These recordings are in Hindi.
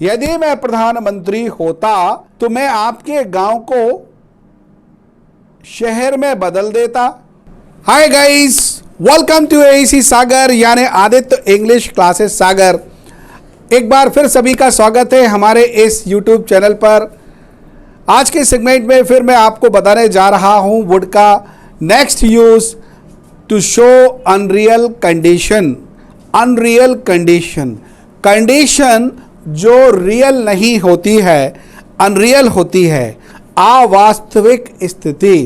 यदि मैं प्रधानमंत्री होता तो मैं आपके गांव को शहर में बदल देता। Hi guys, welcome to AC Sagar यानी आदित्य इंग्लिश क्लासेस सागर। एक बार फिर सभी का स्वागत है हमारे इस यूट्यूब चैनल पर। आज के सेगमेंट में फिर मैं आपको बताने जा रहा हूं वुड का next use to show unreal condition. Unreal condition, condition जो रियल नहीं होती है, अनरियल होती है। अवास्तविक स्थिति,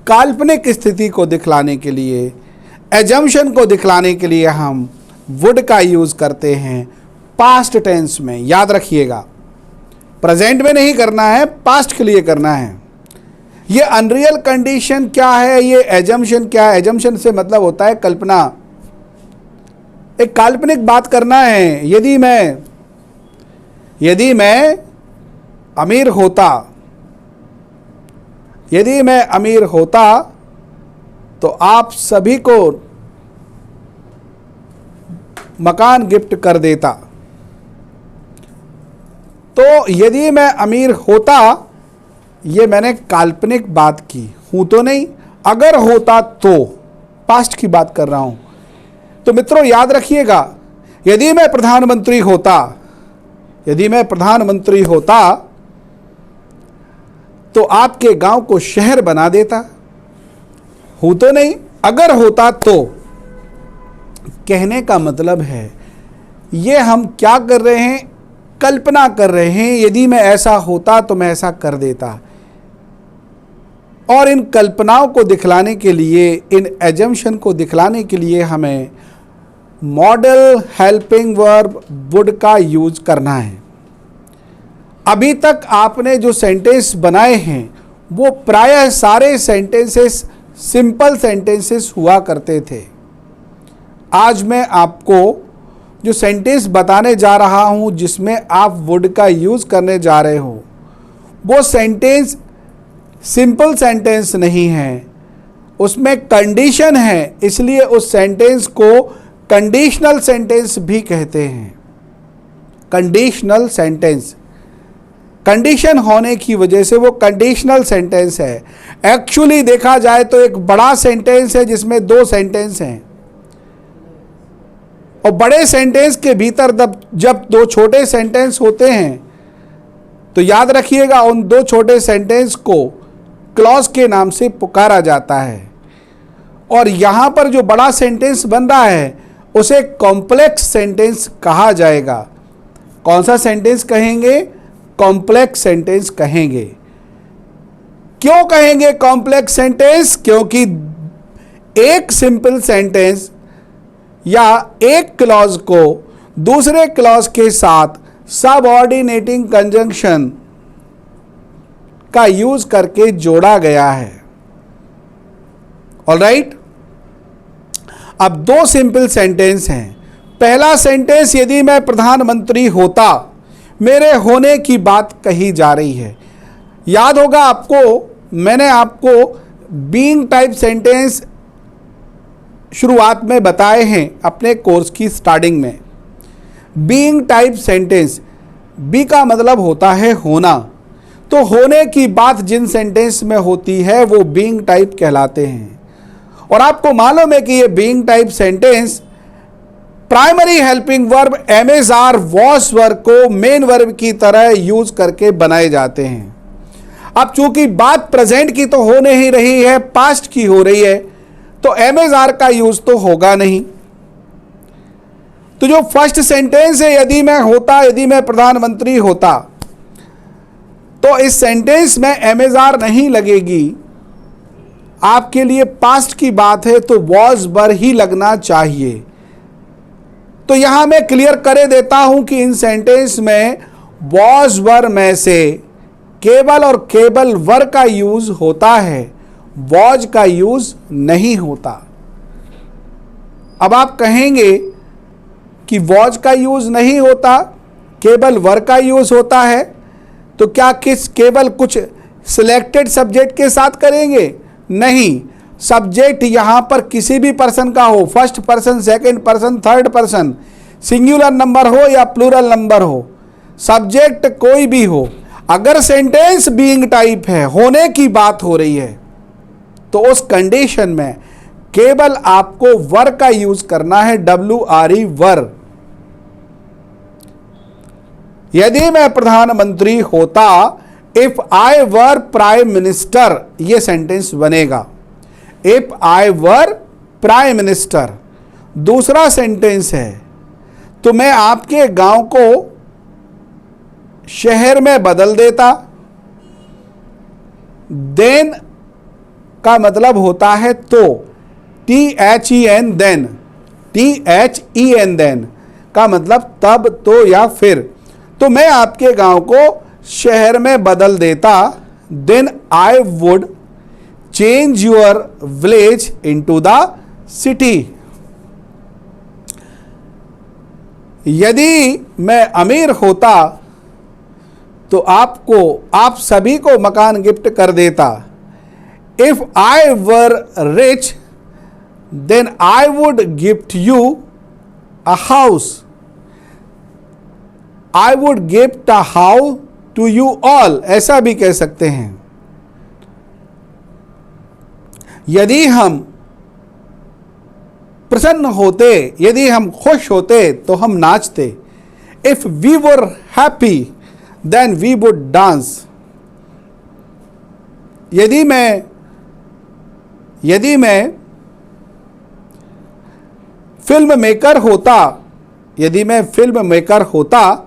काल्पनिक स्थिति को दिखलाने के लिए, एजम्पशन को दिखलाने के लिए हम वुड का यूज करते हैं पास्ट टेंस में। याद रखिएगा, प्रेजेंट में नहीं करना है, पास्ट के लिए करना है। ये अनरियल कंडीशन क्या है, ये एजम्पशन क्या है। एजम्पशन से मतलब होता है कल्पना, एक काल्पनिक बात करना है। यदि मैं अमीर होता, यदि मैं अमीर होता तो आप सभी को मकान गिफ्ट कर देता। तो यदि मैं अमीर होता, ये मैंने काल्पनिक बात की, हूं तो नहीं। अगर होता तो पास्ट की बात कर रहा हूं। तो मित्रों याद रखिएगा, यदि मैं प्रधानमंत्री होता, यदि मैं प्रधानमंत्री होता तो आपके गांव को शहर बना देता। हूं तो नहीं, अगर होता तो। कहने का मतलब है ये हम क्या कर रहे हैं, कल्पना कर रहे हैं। यदि मैं ऐसा होता तो मैं ऐसा कर देता। और इन कल्पनाओं को दिखलाने के लिए, इन एजम्पशन को दिखलाने के लिए हमें मॉडल हेल्पिंग वर्ब वुड का यूज करना है। अभी तक आपने जो सेंटेंस बनाए हैं वो प्रायः सारे सेंटेंसेस सिंपल सेंटेंसेस हुआ करते थे। आज मैं आपको जो सेंटेंस बताने जा रहा हूं जिसमें आप वुड का यूज करने जा रहे हो, वो सेंटेंस सिंपल सेंटेंस नहीं है, उसमें कंडीशन है। इसलिए उस सेंटेंस को कंडीशनल सेंटेंस भी कहते हैं। कंडीशनल सेंटेंस, कंडीशन होने की वजह से वो कंडीशनल सेंटेंस है। एक्चुअली देखा जाए तो एक बड़ा सेंटेंस है जिसमें दो सेंटेंस हैं, और बड़े सेंटेंस के भीतर जब दो छोटे सेंटेंस होते हैं तो याद रखिएगा उन दो छोटे सेंटेंस को क्लॉज के नाम से पुकारा जाता है। और यहां पर जो बड़ा सेंटेंस बन रहा है उसे कॉम्प्लेक्स सेंटेंस कहा जाएगा। कौन सा सेंटेंस कहेंगे? कॉम्प्लेक्स सेंटेंस कहेंगे। क्यों कहेंगे कॉम्प्लेक्स सेंटेंस? क्योंकि एक सिंपल सेंटेंस या एक क्लॉज को दूसरे क्लॉज के साथ सबऑर्डिनेटिंग कंजंक्शन का यूज करके जोड़ा गया है। ऑलराइट, अब दो सिंपल सेंटेंस हैं। पहला सेंटेंस, यदि मैं प्रधानमंत्री होता, मेरे होने की बात कही जा रही है। याद होगा आपको, मैंने आपको बीइंग टाइप सेंटेंस शुरुआत में बताए हैं अपने कोर्स की स्टार्टिंग में। बीइंग टाइप सेंटेंस, बी का मतलब होता है होना। तो होने की बात जिन सेंटेंस में होती है वो बीइंग टाइप कहलाते हैं। और आपको मालूम है कि ये being type sentence primary helping verb am is are was verb को मेन वर्ब की तरह यूज करके बनाए जाते हैं। अब चूंकि बात प्रेजेंट की तो हो नहीं रही है, पास्ट की हो रही है, तो एमएस आर का यूज तो होगा नहीं। तो जो फर्स्ट सेंटेंस है, यदि मैं होता, यदि मैं प्रधानमंत्री होता, तो इस सेंटेंस में एमएस आर नहीं लगेगी। आपके लिए पास्ट की बात है तो वॉज वर ही लगना चाहिए। तो यहां मैं क्लियर कर देता हूं कि इन सेंटेंस में वॉज वर में से केवल और केवल वर का यूज होता है, वॉज का यूज नहीं होता। अब आप कहेंगे कि वॉज का यूज नहीं होता, केवल वर का यूज होता है, तो क्या केवल कुछ सिलेक्टेड सब्जेक्ट के साथ करेंगे? नहीं, सब्जेक्ट यहां पर किसी भी पर्सन का हो, first person, second person, third person, singular number हो या प्लूरल नंबर हो, सब्जेक्ट कोई भी हो, अगर सेंटेंस बीइंग टाइप है, होने की बात हो रही है, तो उस कंडीशन में केवल आपको वर का यूज करना है, WRE वर। यदि मैं प्रधानमंत्री होता, if I were prime minister, यह सेंटेंस बनेगा। If I were prime minister. दूसरा सेंटेंस है, तो मैं आपके गांव को शहर में बदल देता। देन का मतलब होता है तो, THEN देन, THEN देन का मतलब तब, तो या फिर। तो मैं आपके गांव को शहर में बदल देता। Then I would change your village into the city. यदि मैं अमीर होता तो आप सभी को मकान गिफ्ट कर देता। If I were rich then I would gift you a house. I would gift a house to you all, ऐसा भी कह सकते हैं। यदि हम प्रसन्न होते, यदि हम खुश होते तो हम नाचते। If we were happy then we would dance. यदि मैं फिल्म मेकर होता, यदि मैं फिल्म मेकर होता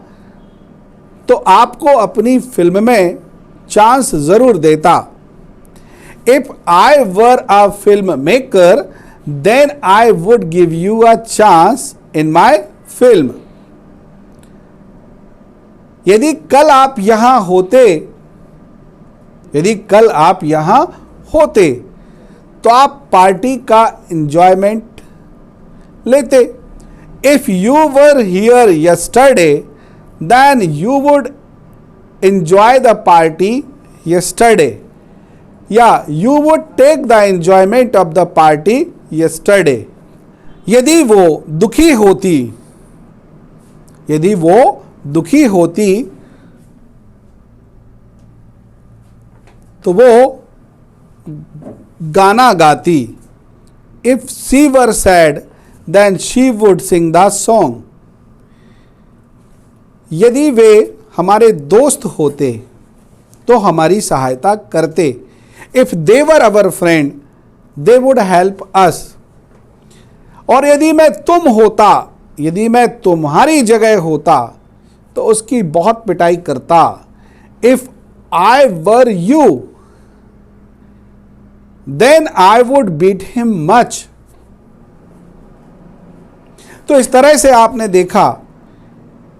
तो आपको अपनी फिल्म में चांस जरूर देता। If I were a film maker then I would give you a chance in my film. यदि कल आप यहां होते, यदि कल आप यहां होते तो आप पार्टी का एंजॉयमेंट लेते। If you were here yesterday then you would enjoy the party yesterday, या you would take the enjoyment of the party yesterday. यदि वो दुखी होती, यदि वो दुखी होती तो वो गाना गाती। If she were sad then she would sing the song. यदि वे हमारे दोस्त होते तो हमारी सहायता करते। If they were our friend they would help us. और यदि मैं तुम होता, यदि मैं तुम्हारी जगह होता तो उसकी बहुत पिटाई करता। If I were you then I would beat him much. तो इस तरह से आपने देखा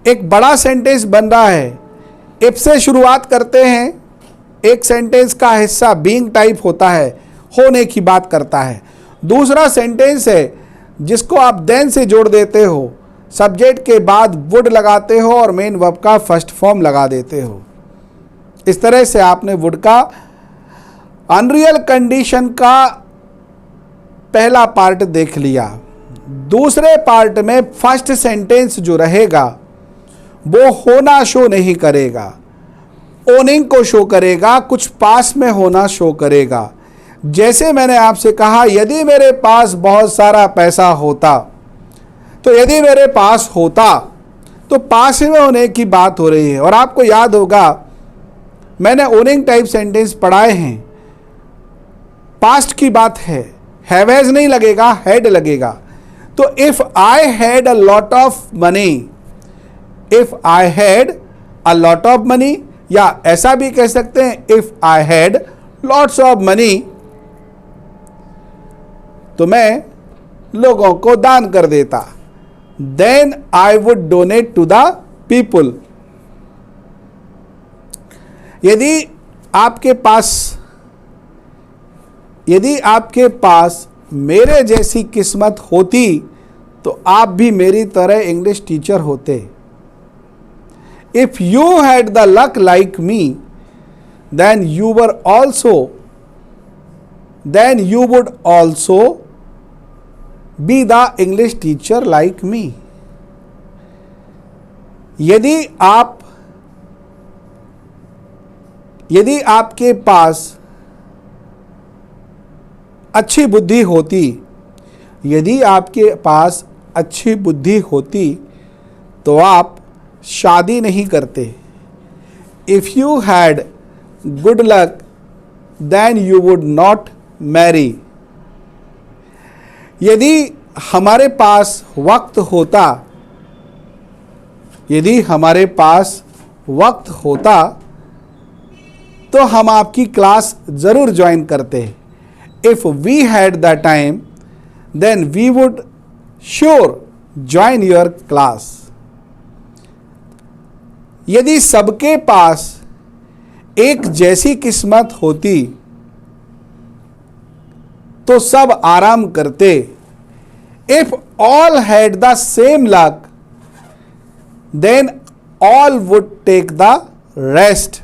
एक बड़ा सेंटेंस बन रहा है। इफ से शुरुआत करते हैं, एक सेंटेंस का हिस्सा बीइंग टाइप होता है, होने की बात करता है। दूसरा सेंटेंस है जिसको आप देन से जोड़ देते हो, सब्जेक्ट के बाद वुड लगाते हो और मेन वर्ब का फर्स्ट फॉर्म लगा देते हो। इस तरह से आपने वुड का अनरियल कंडीशन का पहला पार्ट देख लिया। दूसरे पार्ट में फर्स्ट सेंटेंस जो रहेगा वो होना शो नहीं करेगा, ओनिंग को शो करेगा, कुछ पास में होना शो करेगा। जैसे मैंने आपसे कहा, यदि मेरे पास बहुत सारा पैसा होता, तो यदि मेरे पास होता तो पास में होने की बात हो रही है। और आपको याद होगा मैंने ओनिंग टाइप सेंटेंस पढ़ाए हैं, पास्ट की बात है, हैव हैज नहीं लगेगा, हैड लगेगा। तो if I had a lot of money, if I had a lot of money, या ऐसा भी कह सकते हैं if I had lots of money, तो मैं लोगों को दान कर देता। Then I would donate to the people. यदि आपके पास मेरे जैसी किस्मत होती तो आप भी मेरी तरह इंग्लिश टीचर होते। If you had the luck like me then you would also be the English teacher like me. यदि आप यदि आपके पास अच्छी बुद्धि होती, यदि आपके पास अच्छी बुद्धि होती तो आप शादी नहीं करते। If you had good luck then you would not marry. यदि हमारे पास वक्त होता, यदि हमारे पास वक्त होता तो हम आपकी क्लास ज़रूर ज्वाइन करते। If we had the time then we would sure join your class. यदि सबके पास एक जैसी किस्मत होती तो सब आराम करते। If all had the same luck then all would take the rest.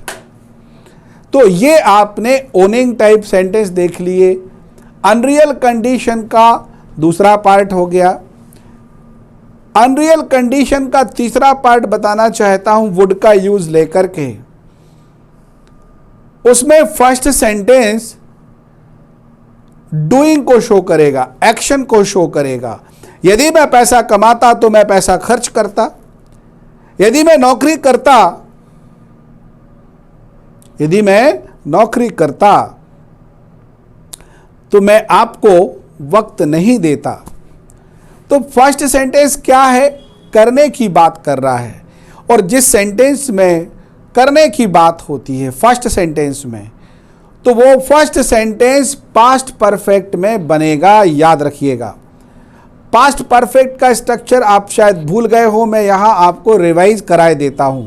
तो ये आपने ओनिंग टाइप सेंटेंस देख लिए। अनरियल कंडीशन का दूसरा पार्ट हो गया। अनरियल कंडीशन का तीसरा पार्ट बताना चाहता हूं वुड का यूज लेकर के। उसमें फर्स्ट सेंटेंस डूइंग को शो करेगा, एक्शन को शो करेगा। यदि मैं पैसा कमाता तो मैं पैसा खर्च करता। यदि मैं नौकरी करता, यदि मैं नौकरी करता तो मैं आपको वक्त नहीं देता। तो फर्स्ट सेंटेंस क्या है? करने की बात कर रहा है। और जिस सेंटेंस में करने की बात होती है फर्स्ट सेंटेंस में, तो वो फर्स्ट सेंटेंस पास्ट परफेक्ट में बनेगा। याद रखिएगा, पास्ट परफेक्ट का स्ट्रक्चर आप शायद भूल गए हो, मैं यहां आपको रिवाइज कराए देता हूं।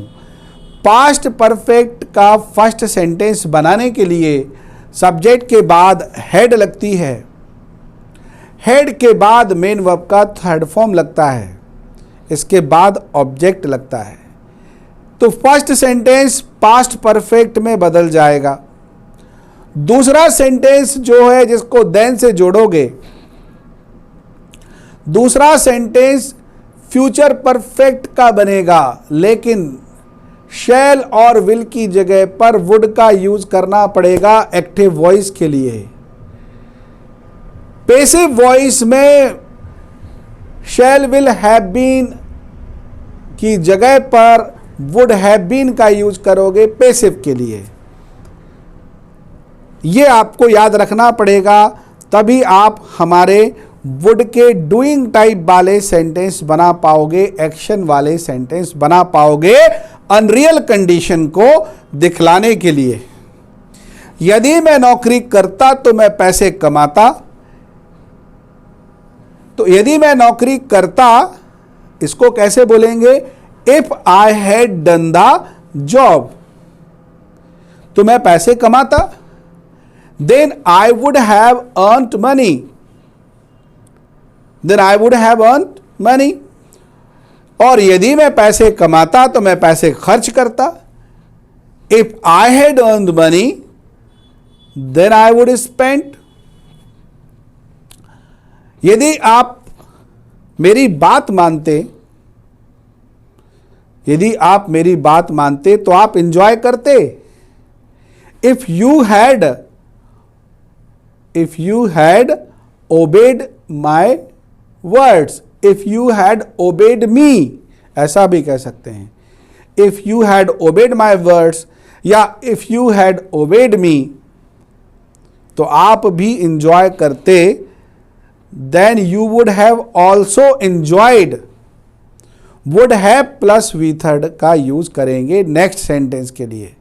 पास्ट परफेक्ट का फर्स्ट सेंटेंस बनाने के लिए सब्जेक्ट के बाद हेड लगती है, हेड के बाद मेन वर्ब का थर्ड फॉर्म लगता है, इसके बाद ऑब्जेक्ट लगता है। तो फर्स्ट सेंटेंस पास्ट परफेक्ट में बदल जाएगा। दूसरा सेंटेंस जो है जिसको देन से जोड़ोगे, दूसरा सेंटेंस फ्यूचर परफेक्ट का बनेगा, लेकिन शैल और विल की जगह पर वुड का यूज करना पड़ेगा एक्टिव वॉइस के लिए। पैसिव वॉइस में शैल विल हैव बीन की जगह पर वुड हैव बीन का यूज करोगे पैसिव के लिए। यह आपको याद रखना पड़ेगा, तभी आप हमारे वुड के डूइंग टाइप वाले सेंटेंस बना पाओगे, एक्शन वाले सेंटेंस बना पाओगे अनरियल कंडीशन को दिखलाने के लिए। यदि मैं नौकरी करता तो मैं पैसे कमाता। तो यदि मैं नौकरी करता, इसको कैसे बोलेंगे? If I had done the job, तो मैं पैसे कमाता। Then I would have earned money, then I would have earned money. और यदि मैं पैसे कमाता तो मैं पैसे खर्च करता। If I had earned money then I would spend. यदि आप मेरी बात मानते, यदि आप मेरी बात मानते तो आप इंजॉय करते। If you had obeyed my words, if you had obeyed me, ऐसा भी कह सकते हैं। If you had obeyed my words या if you had obeyed me, तो आप भी इंजॉय करते। Then you would have also enjoyed. Would have plus V third का यूज करेंगे नेक्स्ट सेंटेंस के लिए।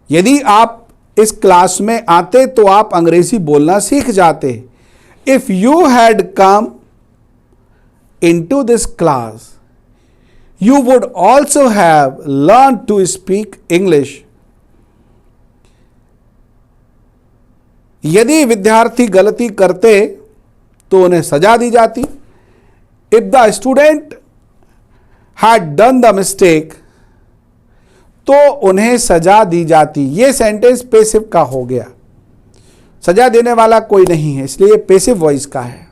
यदि आप इस क्लास में आते तो आप अंग्रेजी बोलना सीख जाते। If you had come into this class, you would also have learned to speak English. यदि विद्यार्थी गलती करते तो उन्हें सजा दी जाती। If the student had done the mistake, तो उन्हें सजा दी जाती। ये सेंटेंस पैसिव का हो गया, सजा देने वाला कोई नहीं है, इसलिए पैसिव वॉइस का है।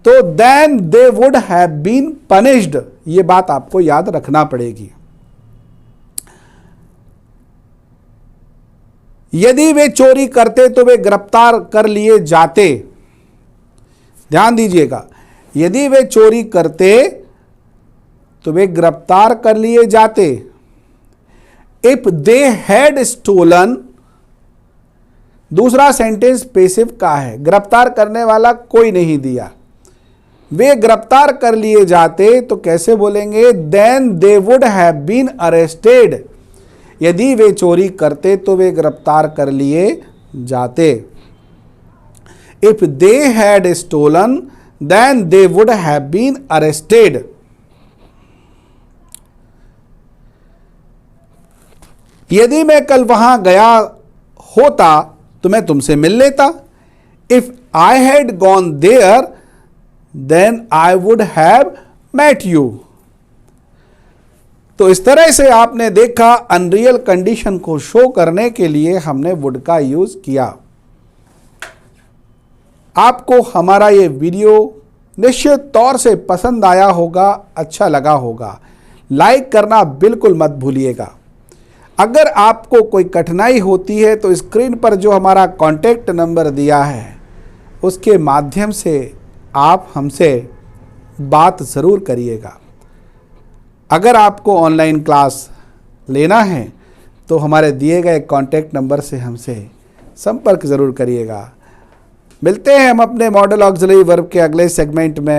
तो then they would have been punished, ये बात आपको याद रखना पड़ेगी। यदि वे चोरी करते तो वे गिरफ्तार कर लिए जाते। ध्यान दीजिएगा, यदि वे चोरी करते तो वे गिरफ्तार कर लिए जाते। इफ दे हैड स्टोलन, दूसरा सेंटेंस पेसिव का है, गिरफ्तार करने वाला कोई नहीं दिया। वे गिरफ्तार कर लिए जाते तो कैसे बोलेंगे? Then they would have been arrested. यदि वे चोरी करते तो वे गिरफ्तार कर लिए जाते। If they had stolen then they would have been arrested. यदि मैं कल वहां गया होता तो मैं तुमसे मिल लेता। If I had gone there then I would have met you. तो इस तरह से आपने देखा, अनरियल कंडीशन को शो करने के लिए हमने वुड का यूज किया। आपको हमारा ये वीडियो निश्चित तौर से पसंद आया होगा, अच्छा लगा होगा। लाइक करना बिल्कुल मत भूलिएगा। अगर आपको कोई कठिनाई होती है तो स्क्रीन पर जो हमारा कॉन्टैक्ट नंबर दिया है उसके माध्यम से आप हमसे बात ज़रूर करिएगा। अगर आपको ऑनलाइन क्लास लेना है तो हमारे दिए गए कॉन्टैक्ट नंबर से हमसे संपर्क ज़रूर करिएगा। मिलते हैं हम अपने मॉडल ऑक्सिलरी वर्ब के अगले सेगमेंट में।